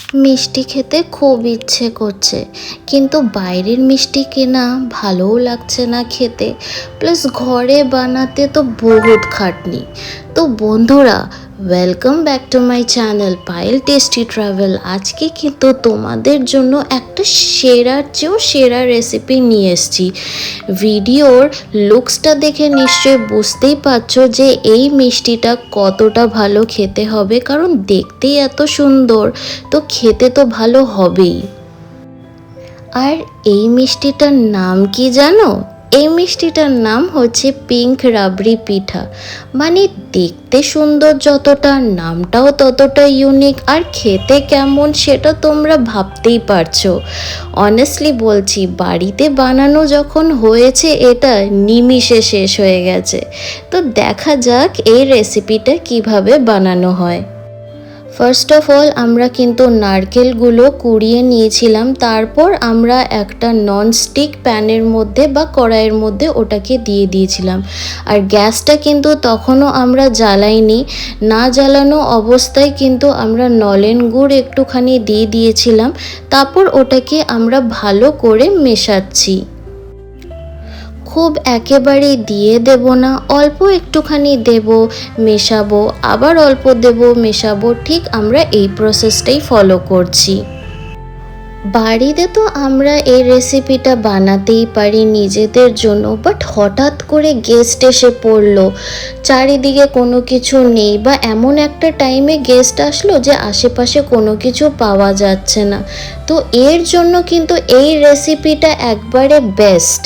মিষ্টি খেতে খুব ইচ্ছে করছে, কিন্তু বাইরের মিষ্টি কেনা ভালোও লাগছে না খেতে, প্লাস ঘরে বানাতে তো বহুত খাটনি। তো বন্ধুরা, welcome back to my channel Payel tasty travel. আজকে কিন্তু তোমাদের জন্য একটা সেরার চেয়েও সেরা রেসিপি নিয়ে এসেছি। ভিডিওর লুকসটা দেখে নিশ্চয়ই বুঝতেই পারছো যে এই মিষ্টিটা কতটা ভালো খেতে হবে, কারণ দেখতেই এত সুন্দর, তো খেতে তো ভালো হবেই। আর এই মিষ্টিটার নাম কি জানো? এই মিষ্টিটার নাম হচ্ছে পিঙ্ক রাবড়ি পিঠা। মানে দেখতে সুন্দর যতটা, নামটাও ততটা ইউনিক, আর খেতে কেমন সেটা তোমরা ভাবতেই পারছো। অনেস্টলি বলছি, বাড়িতে বানানো যখন হয়েছে এটা নিমিষে শেষ হয়ে গেছে। তো দেখা যাক এই রেসিপিটা কিভাবে বানানো হয়। ফার্স্ট অফ অল আমরা কিন্তু নারকেলগুলো কুড়িয়ে নিয়েছিলাম, তারপর আমরা একটা ননস্টিক প্যানের মধ্যে বা কড়াইয়ের মধ্যে ওটাকে দিয়ে দিয়েছিলাম। আর গ্যাসটা কিন্তু তখনও আমরা জ্বালাইনি, না জ্বালানো অবস্থায় কিন্তু আমরা নলেন গুড় একটুখানি দিয়ে দিয়েছিলাম। তারপর ওটাকে আমরা ভালো করে মেশাচ্ছি। খুব একেবারে দিয়ে দেব না, অল্প একটুখানি দেব, মেশাবো, আবার অল্প দেব, মেশাবো। ঠিক আমরা এই প্রসেসটাই ফলো করছি। বাড়িতে তো আমরা এই রেসিপিটা বানাতেই পারি নিজেদের জন্য, বাট হঠাৎ করে গেস্ট এসে পড়লো, চারিদিকে কোনো কিছু নেই, বা এমন একটা টাইমে গেস্ট আসলো যে আশেপাশে কোনো কিছু পাওয়া যাচ্ছে না, তো এর জন্য কিন্তু এই রেসিপিটা একবারে বেস্ট।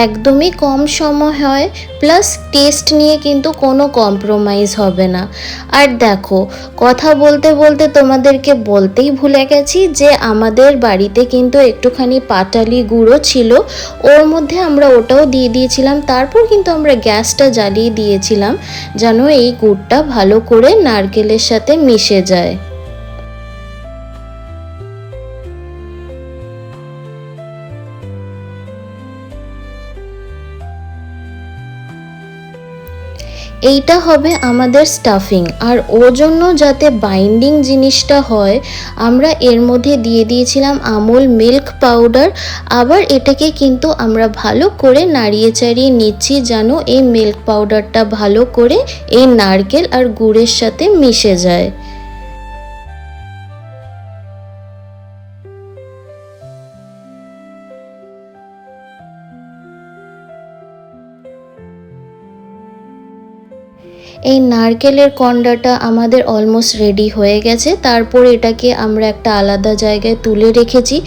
একদমই কম সময় হয়, প্লাস টেস্ট নিয়ে কিন্তু কোনো কম্প্রোমাইজ হবে না। আর দেখো, কথা বলতে বলতে তোমাদেরকে বলতেই ভুলে গেছি যে আমাদের বাড়িতে কিন্তু একটুখানি পাটালি গুঁড়ো ছিল, ওর মধ্যে আমরা ওটাও দিয়ে দিয়েছিলাম। তারপর কিন্তু আমরা গ্যাসটা জ্বালিয়ে দিয়েছিলাম যেন এই গুড়টা ভালো করে নারকেলের সাথে মিশে যায়। এইটা হবে আমাদের স্টাফিং। আর ওর জন্য যাতে বাইন্ডিং জিনিসটা হয়, আমরা এর মধ্যে দিয়ে দিয়েছিলাম আমুল মিল্ক পাউডার। আবার এটাকে কিন্তু আমরা ভালো করে নাড়িয়ে চাড়িয়ে নিচ্ছি যেন এই মিল্ক পাউডারটা ভালো করে এই নারকেল আর গুড়ের সাথে মিশে যায়। এই নারকেলের কন্ডাটা আমাদের অলমোস্ট রেডি হয়ে গেছে। তারপর এটাকে আমরা একটা আলাদা জায়গায় তুলে রেখেছি।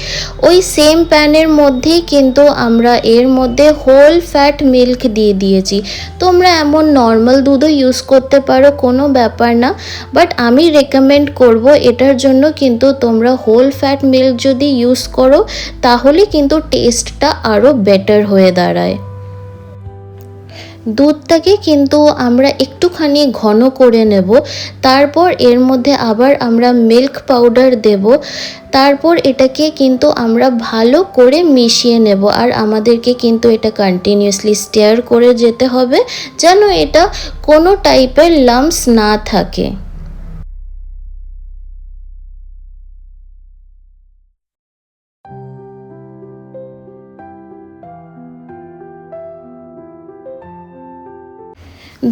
ওই সেম প্যানের মধ্যেই কিন্তু আমরা এর মধ্যে হোল ফ্যাট মিল্ক দিয়ে দিয়েছি। তোমরা এমন নর্মাল দুধও ইউজ করতে পারো, কোনো ব্যাপার না, বাট আমি রেকমেন্ড করব এটার জন্য কিন্তু তোমরা হোল ফ্যাট মিল্ক যদি ইউজ করো তাহলে কিন্তু টেস্টটা আরও বেটার হয়ে দাঁড়ায়। দুধটাকে কিন্তু আমরা একটুখানি ঘন করে নেব, তারপর এর মধ্যে আবার আমরা মিল্ক পাউডার দেব, তারপর এটাকে কিন্তু আমরা ভালো করে মিশিয়ে নেব। আর আমাদেরকে কিন্তু এটা কন্টিনিউয়াসলি স্টিয়ার করে যেতে হবে যেন এটা কোনো টাইপের লাম্পস না থাকে।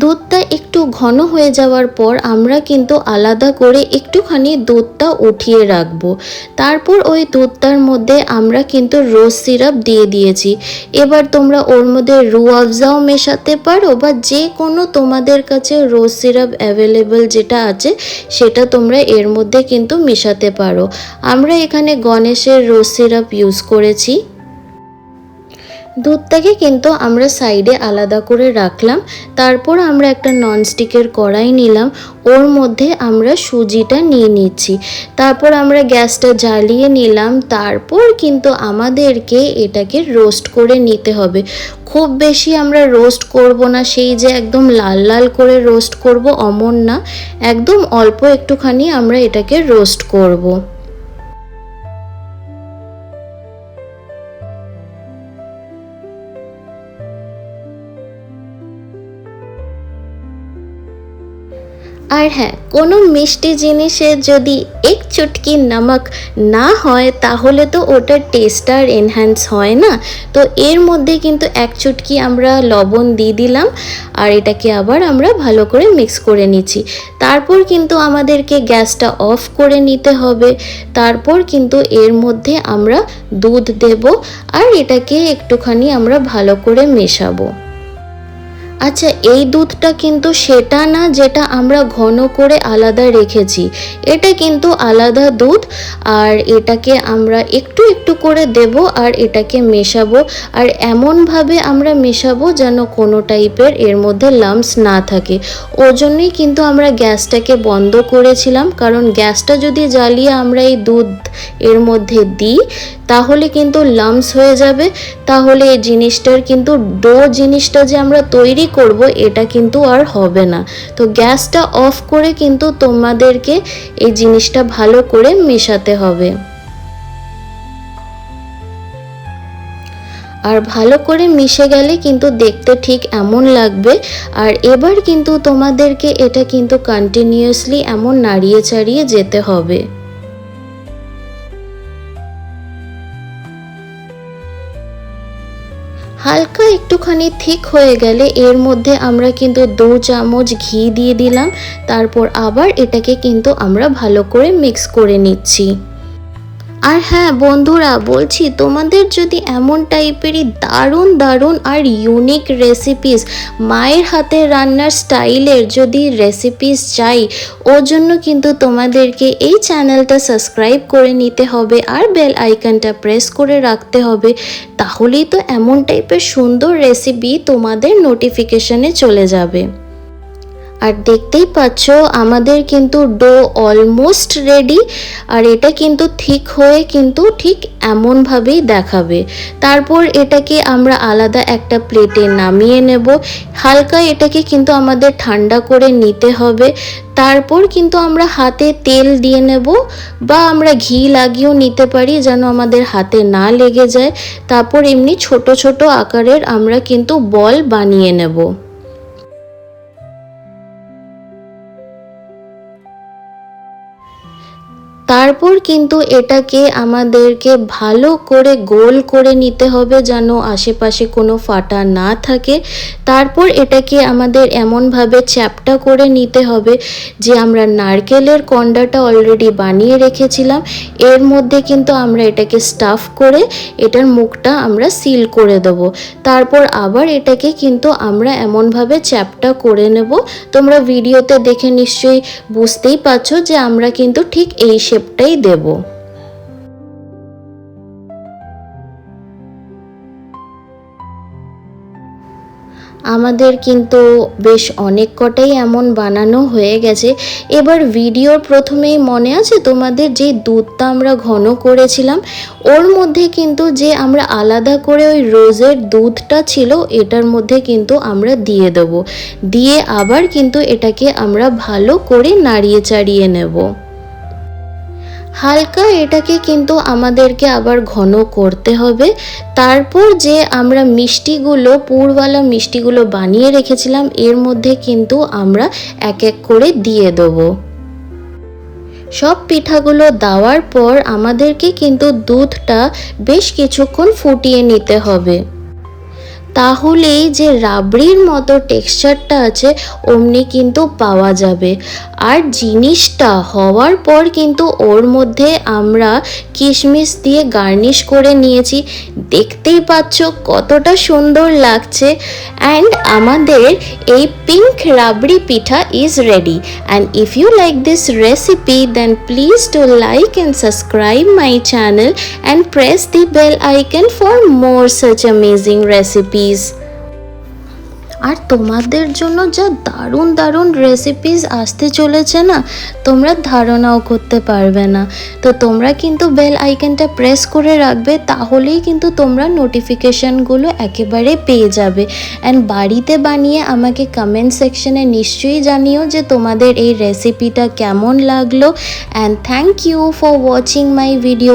দুধটা একটু ঘন হয়ে যাওয়ার পর আমরা কিন্তু আলাদা করে একটুখানি দুধটা উঠিয়ে রাখবো। তারপর ওই দুধটার মধ্যে আমরা কিন্তু রোজ সিরাপ দিয়ে দিয়েছি। এবার তোমরা ওর মধ্যে রুহ আফজাও মেশাতে পারো, বা যে কোনো তোমাদের কাছে রোজ সিরাপ অ্যাভেলেবল যেটা আছে সেটা তোমরা এর মধ্যে কিন্তু মেশাতে পারো। আমরা এখানে গণেশের রোজ সিরাপ ইউজ করেছি। দুধটাকে কিন্তু আমরা সাইডে আলাদা করে রাখলাম। তারপর আমরা একটা ননস্টিকের কড়াই নিলাম, ওর মধ্যে আমরা সুজিটা নিয়ে নিচ্ছি। তারপর আমরা গ্যাসটা জ্বালিয়ে নিলাম। তারপর কিন্তু আমাদেরকে এটাকে রোস্ট করে নিতে হবে। খুব বেশি আমরা রোস্ট করব না, সেই যে একদম লাল লাল করে রোস্ট করব অমন না, একদম অল্প একটুখানি আমরা এটাকে রোস্ট করব। আর হ্যাঁ, কোনো মিষ্টি জিনিসে যদি এক চুটকি নমক না হয় তাহলে তো ওটার টেস্ট আর এনহ্যান্স হয় না। তো এর মধ্যে কিন্তু এক চুটকি আমরা লবণ দিয়ে দিলাম, আর এটাকে আবার আমরা ভালো করে মিক্স করে নিচ্ছি। তারপর কিন্তু আমাদেরকে গ্যাসটা অফ করে নিতে হবে। তারপর কিন্তু এর মধ্যে আমরা দুধ দেব, আর এটাকে একটুখানি আমরা ভালো করে মেশাবো। আচ্ছা, এই দুধটা কিন্তু সেটা না যেটা আমরা ঘন করে আলাদা রেখেছি, এটা কিন্তু আলাদা দুধ। আর এটাকে আমরা একটু একটু করে দেব আর এটাকে মেশাবো, আর এমনভাবে আমরা মেশাবো যেন কোনো টাইপের এর মধ্যে লাম্পস না থাকে। ওই জন্যই কিন্তু আমরা গ্যাসটাকে বন্ধ করেছিলাম, কারণ গ্যাসটা যদি জ্বালিয়ে আমরা এই দুধ এর মধ্যে দিই তাহলে কিন্তু লাম্পস হয়ে যাবে। তাহলে এই জিনিসটার কিন্তু ডো জিনিসটা যে আমরা তৈরি করব এটা কিন্তু আর হবে না। তো গ্যাসটা অফ করে কিন্তু তোমাদেরকে এই জিনিসটা ভালো করে মেশাতে হবে। আর ভালো করে মিশে গেলে কিন্তু দেখতে ঠিক এমন লাগবে। আর এবার কিন্তু তোমাদেরকে এটা কিন্তু কন্টিনিউয়াসলি এমন নাড়িয়ে চাড়িয়ে যেতে হবে। হালকা একটুখানি ঠিক হয়ে গেলে এর মধ্যে আমরা কিন্তু 2 চামচ ঘি দিয়ে দিলাম। তারপর আবার এটাকে কিন্তু আমরা ভালো করে মিক্স করে নিচ্ছি। আর হ্যাঁ বন্ধুরা, বলছি তোমাদের যদি এমন টাইপেরই দারুণ দারুণ আর ইউনিক রেসিপিস, মায়ের হাতে রান্নার স্টাইলের যদি রেসিপিস চাই, ওর জন্য কিন্তু তোমাদেরকে এই চ্যানেলটা সাবস্ক্রাইব করে নিতে হবে আর বেল আইকনটা প্রেস করে রাখতে হবে। তাহলেই তো এমন টাইপের সুন্দর রেসিপি তোমাদের নোটিফিকেশনে চলে যাবে। আর দেখতেই পাচ্ছ আমাদের কিন্তু ডো অলমোস্ট রেডি। আর এটা কিন্তু ঠিক হয়ে কিন্তু ঠিক এমনভাবেই দেখাবে। তারপর এটাকে আমরা আলাদা একটা প্লেটে নামিয়ে নেব। হালকা এটাকে কিন্তু আমাদের ঠান্ডা করে নিতে হবে। তারপর কিন্তু আমরা হাতে তেল দিয়ে নেব, বা আমরা ঘি লাগিয়েও নিতে পারি যেন আমাদের হাতে না লেগে যায়। তারপর এমনি ছোট ছোট আকারের আমরা কিন্তু বল বানিয়ে নেব। তারপর কিন্তু এটাকে আমাদেরকে ভালো করে গোল করে নিতে হবে যেন আশেপাশে কোনো ফাটা না থাকে। তারপর এটাকে আমাদের এমনভাবে চ্যাপটা করে নিতে হবে যে আমরা নারকেলের কন্ডাটা অলরেডি বানিয়ে রেখেছিলাম, এর মধ্যে কিন্তু আমরা এটাকে স্টাফ করে এটার মুখটা আমরা সিল করে দেব। তারপর আবার এটাকে কিন্তু আমরা এমনভাবে চ্যাপটা করে নেব। তোমরা ভিডিওতে দেখে নিশ্চয়ই বুঝতেই পারছো যে আমরা কিন্তু ঠিক এই শেপটাই দেব। আমাদের কিন্তু বেশ অনেক কটাই এমন বানানো হয়ে গেছে। এবার ভিডিওর প্রথমেই মনে আছে তোমাদের যে দুধটা আমরা ঘন করেছিলাম, ওর মধ্যে কিন্তু যে আমরা আলাদা করে ওই রোজের দুধটা ছিল এটার মধ্যে কিন্তু আমরা দিয়ে দেব। দিয়ে আবার কিন্তু এটাকে আমরা ভালো করে নাড়িয়ে চাড়িয়ে নেব। হালকা এটাকে কিন্তু আমাদেরকে আবার ঘন করতে হবে। তারপর যে আমরা মিষ্টিগুলো, পুরওয়ালা মিষ্টিগুলো বানিয়ে রেখেছিলাম এর মধ্যে কিন্তু আমরা এক এক করে দিয়ে দেবো। সব পিঠাগুলো দেওয়ার পর আমাদেরকে কিন্তু দুধটা বেশ কিছুক্ষণ ফুটিয়ে নিতে হবে। তাহলেই যে রাবড়ির মতো টেক্সচারটা আছে অমনি কিন্তু পাওয়া যাবে। আর জিনিসটা হওয়ার পর কিন্তু ওর মধ্যে আমরা কিশমিশ দিয়ে গার্নিশ করে নিয়েছি। দেখতেই পাচ্ছ কতটা সুন্দর লাগছে। অ্যান্ড আমাদের এই pink rabri pitha is ready. And if you like this recipe then please do like and subscribe my channel and press the bell icon for more such amazing recipes. আর তোমাদের জন্য যা দারুণ দারুণ রেসিপিস আসতে চলেছে না, তোমরা ধারণাও করতে পারবে না। তো তোমরা কিন্তু বেল আইকনটা প্রেস করে রাখবে, তাহলেই কিন্তু তোমরা নোটিফিকেশানগুলো একেবারে পেয়ে যাবে। অ্যান্ড বাড়িতে বানিয়ে আমাকে কমেন্ট সেকশনে নিশ্চয়ই জানিও যে তোমাদের এই রেসিপিটা কেমন লাগলো। And thank you for watching my video.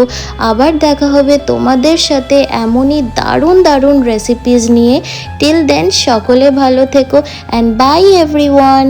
আবার দেখা হবে তোমাদের সাথে এমনই দারুণ দারুণ রেসিপিস নিয়ে। টিল দেন সকলে ভালো থেকো, অ্যান্ড বাই এভরিওয়ান।